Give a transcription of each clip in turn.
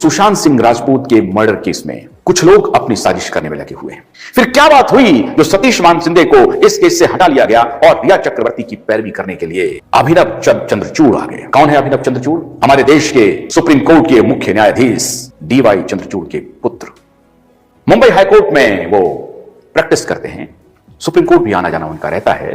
सुशांत सिंह राजपूत के murder case में कुछ लोग अपनी साजिश करने में लगे हुए हैं। फिर क्या बात हुई जो सतीश मान सिंधे को इस केस से हटा लिया गया और रिया चक्रवर्ती की पैरवी करने के लिए अभिनव चंद्रचूड़ आ गए। कौन है अभिनव चंद्रचूड़? हमारे देश के सुप्रीम कोर्ट के मुख्य न्यायाधीश डीवाई चंद्रचूड़ के पुत्र। मुंबई हाईकोर्ट में वो प्रैक्टिस करते हैं। सुप्रीम कोर्ट भी आना जाना उनका रहता है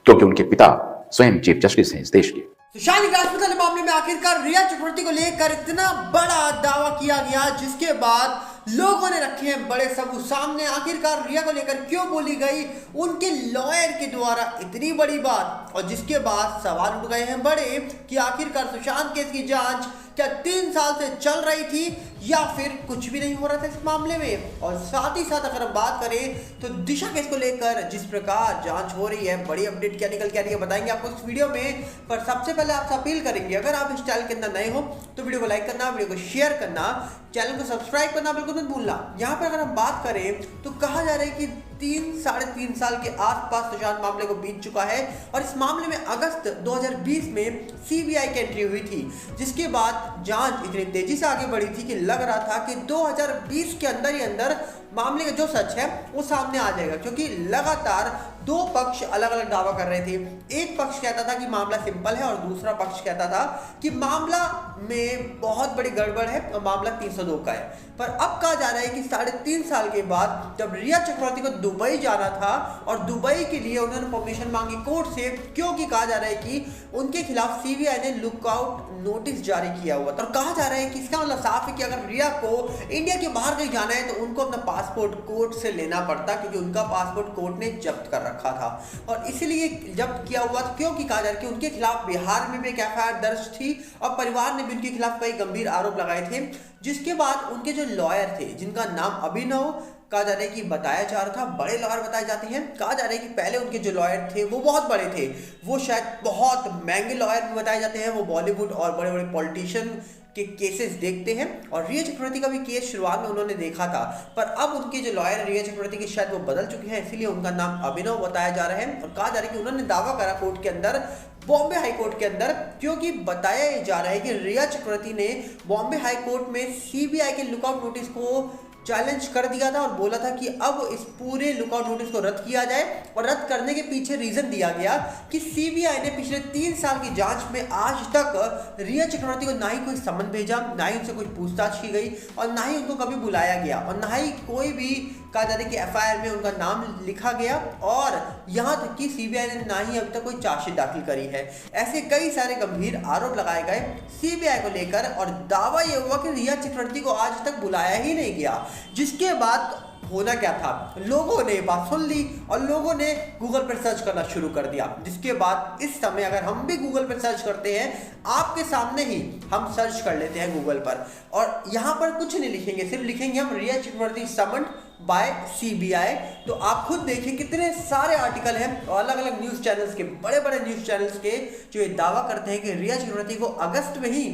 क्योंकि उनके पिता स्वयं चीफ जस्टिस हैं इस देश के। सुशांत राजपूत मामले में आखिरकार रिया चक्रवर्ती को लेकर इतना बड़ा दावा किया गया, जिसके बाद लोगों ने रखे हैं बड़े सबूत सामने। आखिरकार रिया को लेकर क्यों बोली गई उनके लॉयर के द्वारा इतनी बड़ी बात, और जिसके बाद सवाल उठ गए हैं बड़े कि आखिरकार सुशांत केस की जांच क्या 3 साल से चल रही थी या फिर कुछ भी नहीं हो रहा था इस मामले में। और साथ ही साथ अगर हम बात करें तो दिशा केस को लेकर जिस प्रकार जांच हो रही है, बड़ी अपडेट क्या निकल के आ रही है बताएंगे आपको इस वीडियो में। पर सबसे पहले आपसे अपील करेंगे, अगर आप इस चैनल के अंदर नए हो तो वीडियो को लाइक करना, वीडियो को शेयर करना, चैनल को सब्सक्राइब करना बिल्कुल मत भूलना। यहाँ पर अगर हम बात करें तो कहा जा रहा है कि 3-3.5 साल के आसपास सुशांत मामले को बीत चुका है, और इस मामले में अगस्त 2020 में सीबीआई की एंट्री हुई थी, जिसके बाद जांच इतनी तेजी से आगे बढ़ी थी कि लग रहा था कि 2020 के अंदर ही अंदर मामले का जो सच है वो सामने आ जाएगा, क्योंकि लगातार 2 पक्ष अलग अलग दावा कर रहे थे। एक पक्ष कहता था कि मामला सिंपल है और दूसरा पक्ष कहता था कि मामला में बहुत बड़ी गड़बड़ है और मामला 302 का है। पर अब कहा जा रहा है कि 3.5 साल के बाद जब रिया चक्रवर्ती को दुबई जाना था और दुबई के लिए उन्होंने परमिशन मांगी कोर्ट से, क्योंकि कहा जा रहा है कि उनके खिलाफ सीबीआई ने लुकआउट नोटिस जारी किया हुआ था। और कहा जा रहा है कि इसका मतलब साफ है कि अगर रिया को इंडिया के बाहर कहीं जाना है तो उनको अपना पासपोर्ट कोर्ट से लेना पड़ता, क्योंकि उनका पासपोर्ट कोर्ट ने जब्त कर रखा था और इसीलिए जब्त किया हुआ था। क्योंकि कहा जा रहा है कि उनके खिलाफ बिहार में भी एक एफआईआर दर्ज थी और परिवार ने भी उनके खिलाफ कई गंभीर आरोप लगाए थे। जिसके बाद उनके जो लॉयर थे, जिनका नाम अभिनव कहा जा रहा है कि बताया जा रहा था, बड़े लॉयर बताए जाते हैं। कहा जा रहा है कि पहले उनके जो लॉयर थे वो बहुत बड़े थे, वो शायद बहुत महंगे लॉयर भी बताए जाते हैं। वो बॉलीवुड और बड़े बड़े पॉलिटिशियन के केसेस देखते हैं, और रिया चक्रवर्ती का भी केस शुरुआत में उन्होंने देखा था। पर अब उनके जो लॉयर रिया चक्रवर्ती के शायद वो बदल चुके हैं, इसीलिए उनका नाम अभिनव बताया जा रहा है। और कहा जा रहा है कि उन्होंने दावा करा कोर्ट के अंदर, बॉम्बे हाई कोर्ट के अंदर, क्योंकि बताया जा रहा है कि रिया चक्रवर्ती ने बॉम्बे हाई कोर्ट में सीबीआई के लुकआउट नोटिस को चैलेंज कर दिया था और बोला था कि अब इस पूरे लुकआउट नोटिस को रद्द किया जाए। और रद्द करने के पीछे रीजन दिया गया कि सीबीआई ने पिछले 3 साल की जांच में आज तक रिया चक्रवर्ती को ना ही कोई समन भेजा, ना ही उनसे कोई पूछताछ की गई और ना ही उनको कभी बुलाया गया, और ना ही कोई भी कहा जा रहा है कि एफआईआर में उनका नाम लिखा गया, और यहां तक कि सीबीआई ने ना ही अभी तक कोई चार्जशीट दाखिल करी है। ऐसे कई सारे गंभीर आरोप लगाए गए सीबीआई को लेकर, और दावा यह हुआ कि रिया चक्रवर्ती को आज तक बुलाया ही नहीं गया। जिसके बाद होना क्या था, लोगों ने बात सुन ली और लोगों ने गूगल पर सर्च करना शुरू कर दिया। जिसके बाद इस समय अगर हम भी गूगल पर सर्च करते हैं, आपके सामने ही हम सर्च कर लेते हैं गूगल पर, और यहां पर कुछ नहीं लिखेंगे, सिर्फ लिखेंगे हम रिया चक्रवर्ती समन्ड बाय सीबीआई। तो आप खुद देखिए कितने सारे आर्टिकल हैं और अलग अलग न्यूज चैनल्स के, बड़े बड़े न्यूज चैनल्स के, जो ये दावा करते हैं कि रिया चक्रवर्ती को अगस्त में ही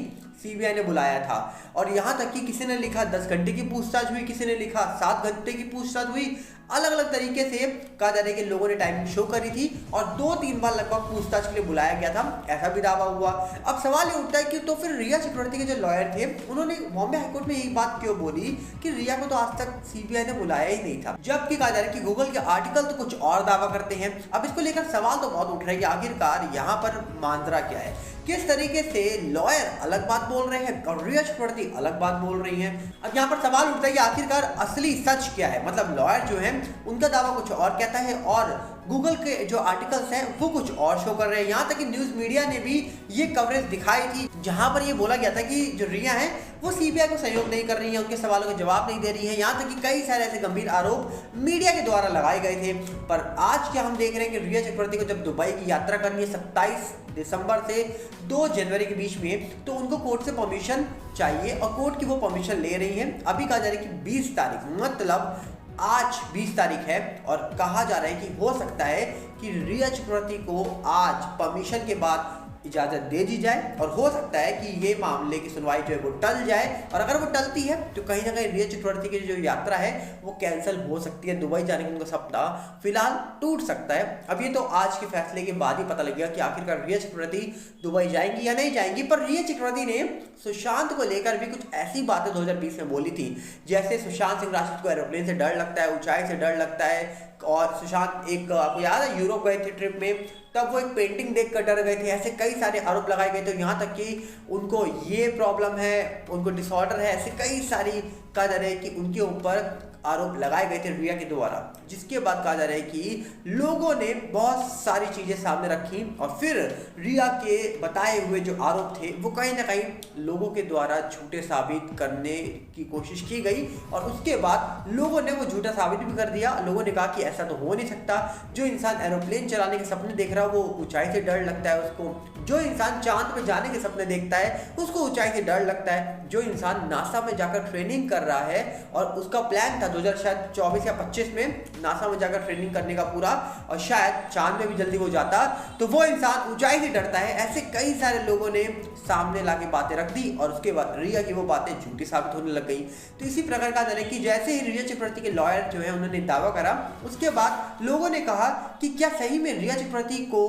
सीबीआई ने बुलाया था। और यहां तक कि किसी ने लिखा 10 घंटे की पूछताछ हुई, किसी ने लिखा 7 घंटे की पूछताछ हुई। अलग अलग तरीके से कहा जा रहा है कि लोगों ने टाइमिंग शो करी थी और 2-3 बार लगभग पूछताछ के लिए बुलाया गया था, ऐसा भी दावा हुआ। अब सवाल ये उठता है कि तो फिर रिया चक्रवर्ती के जो लॉयर थे उन्होंने बॉम्बे हाईकोर्ट में यही बात क्यों बोली कि रिया को तो आज तक सीबीआई ने बुलाया ही नहीं था, जबकि कहा जा रहा है कि गूगल के आर्टिकल तो कुछ और दावा करते हैं। अब इसको लेकर सवाल तो बहुत उठ रहा है कि आखिरकार यहाँ पर मांजरा क्या है, किस तरीके से लॉयर अलग बात बोल रहे हैं और रिया चक्रवर्ती अलग बात बोल रही हैं। अब यहाँ पर सवाल उठता है कि आखिरकार असली सच क्या है, मतलब लॉयर जो है उनका दावा कुछ और कहता है और गूगल के जो आर्टिकल्स हैं वो कुछ और शो कर रहे हैं। यहाँ तक कि न्यूज मीडिया ने भी ये कवरेज दिखाई थी, जहां पर ये बोला गया था कि जो रिया है वो सीबीआई को सहयोग नहीं कर रही है, उनके सवालों का जवाब नहीं दे रही है। यहाँ तक कि कई सारे ऐसे गंभीर आरोप मीडिया के द्वारा लगाए गए थे। पर आज क्या हम देख रहे हैं कि रिया चक्रवर्ती को जब दुबई की यात्रा करनी है 27 दिसंबर से 2 जनवरी के बीच में, तो उनको कोर्ट से परमिशन चाहिए और कोर्ट की वो परमिशन ले रही है। अभी कहा जा रहा है कि 20 तारीख, मतलब आज 20 तारीख है, और कहा जा रहा है कि हो सकता है कि रिया चक्रवर्ती को आज परमिशन के बाद इजाज़त दे दी जाए और हो सकता है कि ये मामले की सुनवाई जो है वो टल जाए। और अगर वो टलती है तो कहीं ना कहीं रिया चक्रवर्ती की जो यात्रा है वो कैंसिल हो सकती है। दुबई जाने का उनका सपना फिलहाल टूट सकता है। अब ये तो आज के फैसले के बाद ही पता लग गया कि आखिरकार रिया चक्रवर्ती दुबई जाएंगी या नहीं जाएंगी। पर रिया चक्रवर्ती ने सुशांत को लेकर भी कुछ ऐसी बातें 2020 में बोली थी, जैसे सुशांत सिंह राजपूत को एरोप्लेन से डर लगता है, ऊंचाई से डर लगता है। और सुशांत आपको याद है यूरोप गए थे ट्रिप में, तब वो एक पेंटिंग देखकर डर गए थे। ऐसे कई सारे आरोप लगाए गए थे, यहाँ तक कि उनको ये प्रॉब्लम है, उनको डिसऑर्डर है, ऐसे कई सारी कहा जा रहा है कि उनके ऊपर आरोप लगाए गए थे रिया के द्वारा। जिसके बाद कहा जा रहा है कि लोगों ने बहुत सारी चीजें सामने रखी और फिर रिया के बताए हुए जो आरोप थे वो कहीं ना कहीं लोगों के द्वारा झूठे साबित करने की कोशिश की गई। और उसके बाद लोगों ने वो झूठा साबित भी कर दिया। लोगों ने कहा कि ऐसा तो हो नहीं सकता, जो इंसान एरोप्लेन चलाने के सपने देख रहा है वो ऊंचाई से डर लगता है उसको, जो इंसान चांद पे जाने के सपने देखता है उसको ऊंचाई से डर लगता है, जो इंसान नासा में जाकर ट्रेनिंग कर रहा है और उसका प्लान था 2024 या 25 में नासा में जाकर ट्रेनिंग करने का पूरा, और शायद चांद में भी जल्दी हो जाता, तो वो इंसान ऊंचाई से डरता है। ऐसे कई सारे लोगों ने सामने लाके बातें रख दी और उसके बाद रिया की वो बातें झूठी साबित होने लग गई। तो इसी प्रकार का जाने कि जैसे ही रिया चक्रवर्ती के लॉयर जो है उन्होंने दावा करा, उसके बाद लोगों ने कहा कि क्या सही में रिया चक्रवर्ती को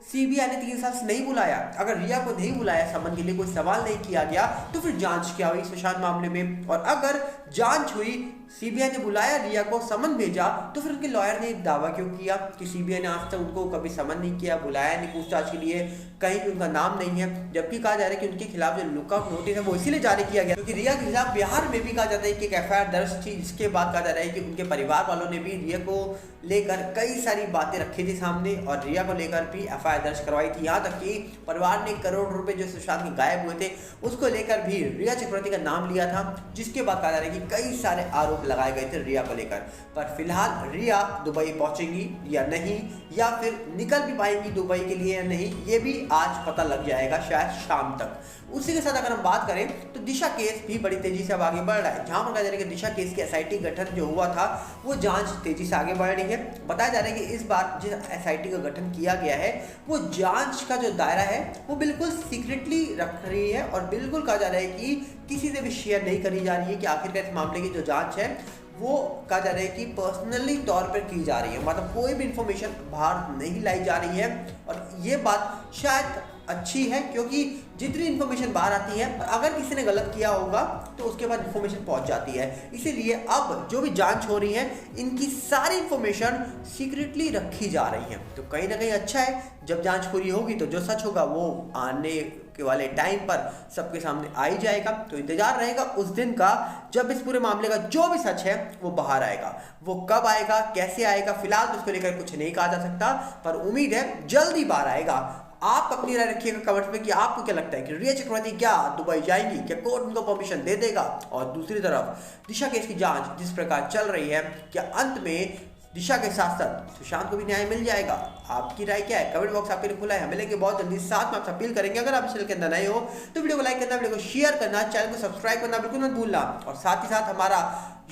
सीबीआई ने 3 साल से नहीं बुलाया? अगर रिया को नहीं बुलाया, समन के लिए कोई सवाल नहीं किया गया, तो फिर जांच क्या हुई सुशांत मामले में? और अगर जांच हुई, सीबीआई ने बुलाया रिया को, समन भेजा, तो फिर उनके लॉयर ने एक दावा क्यों किया कि सीबीआई ने आज तक उनको कभी समन नहीं किया, बुलाया नहीं पूछताछ के लिए, कहीं भी उनका नाम नहीं है। जबकि कहा जा रहा है कि उनके खिलाफ जो लुकआउट नोटिस है वो इसीलिए जारी किया गया क्योंकि रिया के खिलाफ बिहार में भी कहा जाता है कि एक एफआईआर दर्ज थी। जिसके बाद कहा जा रहा है कि उनके परिवार वालों ने भी रिया को लेकर कई सारी बातें रखी थी सामने और रिया को लेकर भी एफआईआर दर्ज करवाई थी। यहाँ तक कि परिवार ने करोड़ रुपए जो सुशांत के गायब हुए थे उसको लेकर भी रिया चक्रवर्ती का नाम लिया था। जिसके बाद कहा जा रहा है कि कई सारे आरोप लगाए गए थे रिया को लेकर। पर फिलहाल रिया दुबई पहुंचेंगी या नहीं, या फिर निकल भी पाएंगी दुबई के लिए या नहीं, ये भी आज पता लग जाएगा शायद शाम तक। उसी के साथ अगर हम बात करें तो दिशा केस भी बड़ी तेजी से अब आगे बढ़ रहा है। जहां पर कहा जा रहा है कि दिशा केस की एसआईटी गठन जो हुआ था वो जांच तेजी से आगे बढ़ रही है। बताया जा रहा है कि इस बार जिस एसआईटी का गठन किया गया है वो जांच का जो दायरा है वो बिल्कुल सीक्रेटली रख रही है और बिल्कुल कहा जा रहा है कि किसी से भी शेयर नहीं करी जा रही है कि आखिरकार इस मामले की जो जांच है वो कहा जा रहा है कि पर्सनली तौर पर की जा रही है, मतलब कोई भी इंफॉर्मेशन बाहर नहीं लाई जा रही है। और ये बात शायद अच्छी है क्योंकि जितनी इन्फॉर्मेशन बाहर आती है, अगर किसी ने गलत किया होगा तो उसके बाद इन्फॉर्मेशन पहुंच जाती है। इसीलिए अब जो भी जांच हो रही है इनकी सारी इन्फॉर्मेशन सीक्रेटली रखी जा रही है। तो कहीं ना कहीं अच्छा है, जब जांच पूरी होगी तो जो सच होगा वो आने के वाले टाइम पर सबके सामने आ ही जाएगा। तो इंतजार रहेगा उस दिन का जब इस पूरे मामले का जो भी सच है वो बाहर आएगा। वो कब आएगा, कैसे आएगा, फिलहाल तो उसको लेकर कुछ नहीं कहा जा सकता, पर उम्मीद है जल्दी बाहर आएगा। आप अपनी राय रखिएगा कमेंट में कि आपको क्या लगता है कि रिया चक्रवर्ती क्या दुबई जाएंगी, क्या कोर्ट उनको परमिशन दे देगा? और दूसरी तरफ दिशा केस की जांच जिस प्रकार चल रही है, क्या अंत में दिशा के साथ साथ सुशांत को भी न्याय मिल जाएगा? आपकी राय क्या है? कमेंट बॉक्स आपके लिए खुला है, मिलेंगे बहुत जल्दी। साथ में आपसे अपील करेंगे अगर आप चैनल के अंदर नए हो तो वीडियो को लाइक करना, वीडियो को शेयर करना, चैनल को सब्सक्राइब करना बिल्कुल मत भूलना। और साथ ही साथ हमारा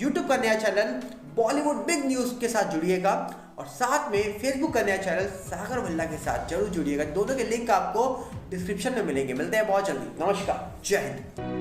यूट्यूब का नया चैनल बॉलीवुड बिग न्यूज के साथ जुड़िएगा और साथ में फेसबुक का नया चैनल सागर भल्ला के साथ जरूर जुड़िएगा। दोनों के लिंक आपको डिस्क्रिप्शन में मिलेंगे। मिलते हैं बहुत जल्दी। नमस्कार, जय हिंद।